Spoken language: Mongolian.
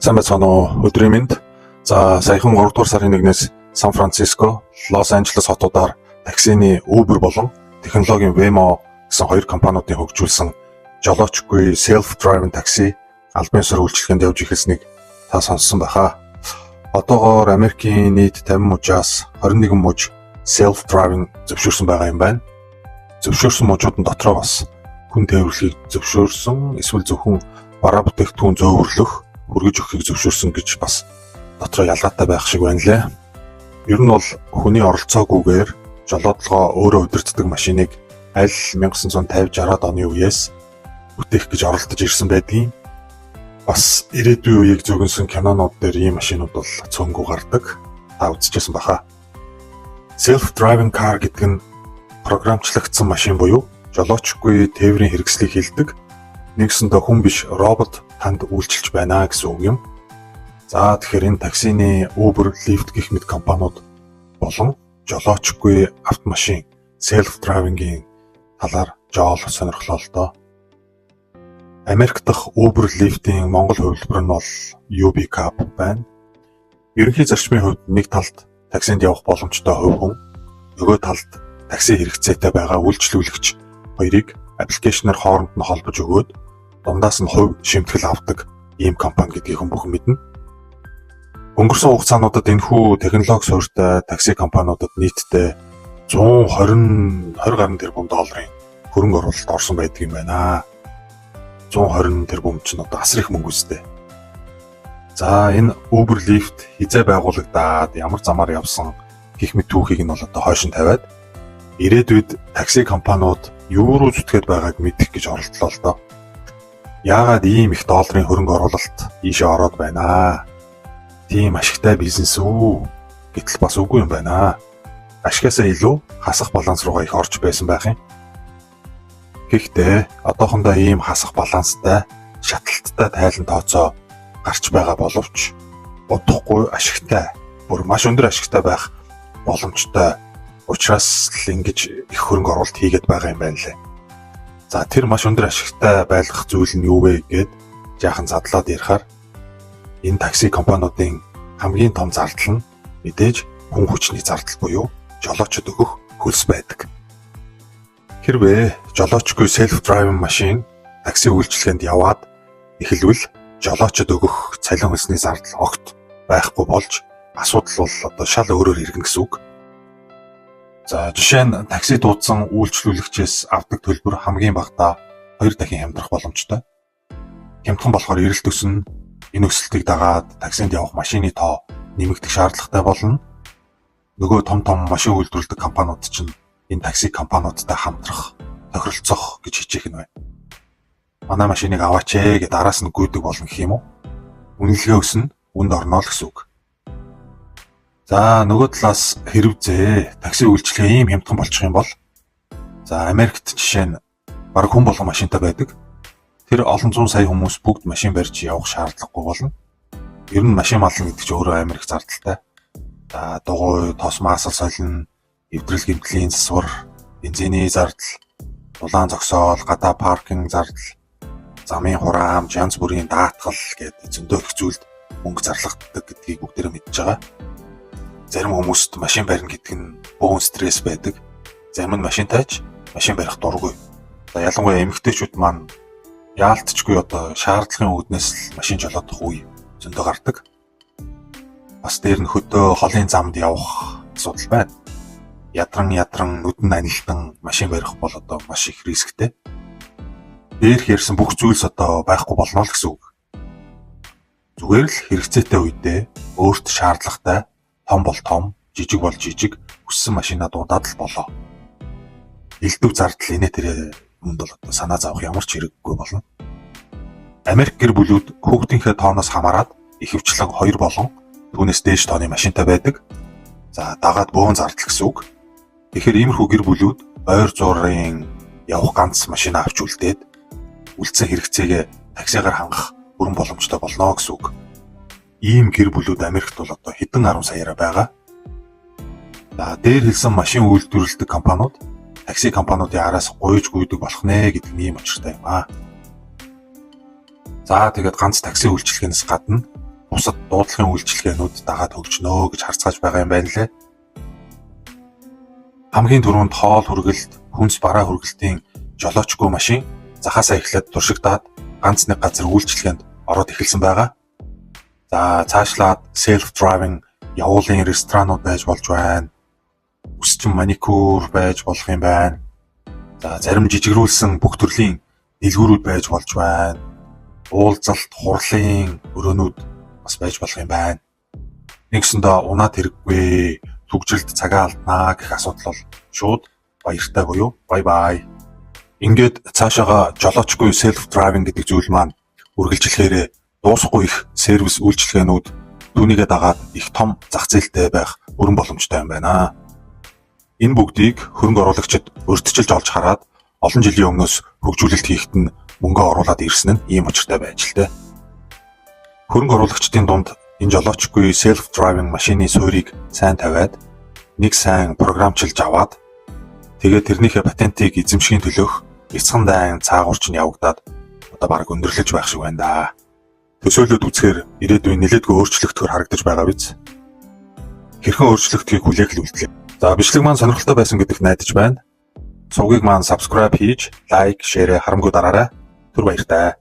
Сайн байцгаана уу? Өдрийн мэнд. Саяхан 3 дугаар сарын 1-ээс Сан Франциско, Лос Анжелес хотуудаар таксины Uber болон технологийн Waymo гэсэн хоёр компаниудын хөгжүүлсэн жолоочгүй self-driving такси албан ёсоор үйлчлэгэнд явж эхэлснийг та сонссон байхаа. Одоогоор Америкийн нийт 50 мужаас 21 муж self-driving зөвшөөрсөн байгаа юм байна. Зөвшөөрсөн мужуудын дотроо бас хүн тээвэрлэхийг зөвшөөрсөн, эсвэл зөвхөн бараа бүтээгдэхүүн зөөвөрлөх, хүргэж өгөхийг зөвшөөрсөн гэж бас дотроо ялгаатай байх шиг байна лээ. Ер нь бол хүний оролцоогүйгээр жолоодлогоо өөрөө удирддаг машиныг аль 1950-60-аад оны үеэс бүтээх гэж оролдож ирсэн байдгийн. Бас ирээдүйн үеийг зөгнсөн кинонууд дээр ийм машинууд бол цөөнгүй гардаг. Та үзчихсэн баха. Self-driving car гэдэг нь програмчлагдсан машин буюу жолоочгүй тээврийн хэрэгслийг хийдэг. Нэгсэндээ хүн биш робот танд үйлчилж байна гэсэн үг юм. Тэгэхээр энэ таксины Uber, Lyft гэх мэт компаниуд болон жолоочгүй автомашин self-driving-ийн талаар жоол сонирхлоо л доо. Америк дахь Uber, Lyft-ийн Монгол хувилбар нь бол UB Cab байна. Ерөнхий зарчмын хувьд нэг талд таксинд явах боломжтой хувь хүн, нөгөө талд такси хэрэгцээтэй байгаа үйлчлүүлэгч хоёрыг аппликейшнаар хооронд нь холбож өгөөд дундаас нь хувь шимтгэл авдаг ийм компани гэдгийг хүн бүхэн мэднэ. Өнгөрсөн хугацаануудад энэхүү технологи суурьтай такси компаниудад нийтдээ 120 гаруй тэрбум долларын хөрөнгө оруулалт орсон байдаг юм байна. 120 тэрбум ч одоо асар их мөнгө үстэй. Энэ Uber, Lyft хизээ байгуулагдаад ямар замаар явсан гэх мэт түүхийг нь бол одоо хойш нь тавиад ирээдүйд такси компаниуд юу руу зүтгээд байгааг мэдэх гэж оролдлоо л доо. Яагаад ийм их долларын хөрөнгө оруулалт ийшээ ороод байна? Тийм ашигтай бизнес үү? Гэтэл бас үгүй юм байна. Ашигасаа илүү хасах баланс руугаа их орж байсан байх юм. Гэхдээ одоохондоо ийм хасах баланстай, шаталттай тайлан тооцоо гарч байгаа боловч удахгүй ашигтай, бүр маш өндөр ашигтай байх боломжтой учраас л ингэж их хөрөнгө оруулалт хийгээд байгаа юм байна лээ. Тэр маш өндөр ашигтай байлгах зүйл нь юу вэ гэд жаахан задлаад ярихаар энэ такси компаниудын хамгийн том зардал нь мэдээж хүн хүчний зардал буюу жолоочд өгөх хөлс байдаг. Хэрвээ жолоочгүй self-driving машин такси үйлчилгээнд яваад эхэлвэл жолоочд өгөх цалин хөлсний зардал огт байхгүй болж асуудал бол одоо шал өөрөөр иргэнэ гэсэн үг. Жишээ нь такси дуудсан үйлчлүүлэгчээс авдаг төлбөр хамгийн багадаа 2 дахин хямдрах боломжтой. Хямдхан болохоор эрэлт өснө, энэ өсөлтийг дагаад таксинд явах машины тоо нэмэгдэх шаардлагатай болно. Нөгөө том машин үйлдвэрлэдэг компаниуд чинь энэ такси компаниудтай хамтрах, тохиролцох гэж хичээх нь байна. Манай машиныг аваач ээ гэд араас нь гүйдэг болно гэх юм уу? Үнэлгээ өснө, үнд орно л гэсэн үг. Нөгөө талаас хэрвээ такси үйлчлэгээ ийм хямдхан болчих юм бол Америкт жишээ нь баг хүн болгон машинтай байдаг. Тэр олон зуун сая хүмүүс бүгд машин барьж явах шаардлагагүй болно. Ер нь машин маллна гэдэг чинь өөрөө Америк зардалтай. Дугуй, тос маасал солино, эвдрэл гэмтлийн засвар, бензиний зардал, дулаан зогсоол, гадаа паркинг зардал, замын хураамж, янз бүрийн даатгал гэдэг зөндөө их зүйлд мөнгө зарлагддаг гэдгийг бүгдээрээ мэдж байгаа. Зарим хүмүүст машин барина гэдэг нь бөөн стресс байдаг. Зарим нь машинтайч машин барих дургүй. Ялангуяа эмэгтэйчүүд маань яалтчгүй одоо шаардлагын үүднээс л машин жолоодох үе зөндөө гардаг. Бас дээр нь хөдөө холын замд явах асуудал байна. Ядран нүдэн анилтан машин барих бол одоо маш их рисктэй. Дээрх ярьсан бүх зүйлс одоо байхгүй болно л гэсэн үг. Зүгээр л хэрэгцээтэй үедээ өөрт шаардлагатай том бол том, жижиг бол жижиг хүссэн машинаа дуудаад л болоо. Элдв зардал инээ тэрэ хүнд бол одоо санаа зовох ямар ч хэрэггүй болно. Америк гэр бүлүүд хүүхдийнхээ тооноос хамаарат ихэвчлэн 2 болон түүнээс дээш тооны машинтай байдаг. Дагаад бөөн зардал гэсэн үг. Тэгэхээр иймэрхүү гэр бүлүүд ойр зуурын явах ганц машин авч үлдээд үлдсэн хэрэгцээгээ таксигаар хангах бүрэн боломжтой болно гэсэн үг. Ийм гэр бүлүүд Америкт бол одоо хэдэн 10 саяараа байгаа. Дээр хэлсэн машин үйлдвэрлэдэг компаниуд такси компаниудын араас гуйж гүйдэг болох нэ гэдэг нь ийм учиртай юм аа. Тэгээд ганц такси үйлчилгээнээс гадна бусад дуудлагын үйлчилгээнүүд дагаад хөгжнөө гэж харцгааж байгаа юм байна лээ. Хамгийн түрүүнд хоол хүргэлт, хүнс бараа хүргэлтийн жолоочгүй машин захаасаа эхлээд туршигдаад ганц нэг газар үйлчилгээнд ороод эхэлсэн байгаа. За цаашлаад self driving явуулын ресторанууд байж болж байна. Үсчин маникюр байж болох юм байна. За зарим жижигрүүлсэн бүх төрлийн дэлгүүрүүд байж болж байна. Уулзалт, хурлын өрөөнүүд бас байж болох юм байна. Нэгсэндээ унаад хэрэггүй, түгжилт цагаа алднаа гэх асуудал бол шууд баяртай буюу бай. Ингээд цаашаага жолоочгүй self driving гэдэг зүйл маань үргэлжлэхээр дуусахгүй их сервис үйлчилгээнүүд түүнийгээ дагаад их том зах зээлтэй байх бүрэн боломжтой юм байна. Энэ бүгдийг хөрөнгө оруулагчид өртчилж олж хараад олон жилийн өмнөөс хөгжүүлэлт хийхэд нь мөнгө оруулаад ирсэн нь ийм учиртай байж л дээ. Хөрөнгө оруулагчдын дунд энэ жолоочгүй self driving машины суурийг сайн тавиад нэг сайн програмчилж аваад тэгээд тэрнийхээ патентыг эзэмшихийн төлөөх бяцхан дайн цаагуурч нь явагдаад одоо баг өндөрлөж байх шиг байна да. Төсөөлөд үзэхээр ирээдүйн нэлээдгүй өөрчлөгдөхөөр харагдаж байгаа биз. Хэрхэн өөрчлөгдөхийг хүлээх л үйлдэлээ. За бичлэг маань сонирхолтой байсан гэдэгт найдаж байна. Цугийг маань subscribe хийж, like, share харамгүй дараарай. Түр баяртай.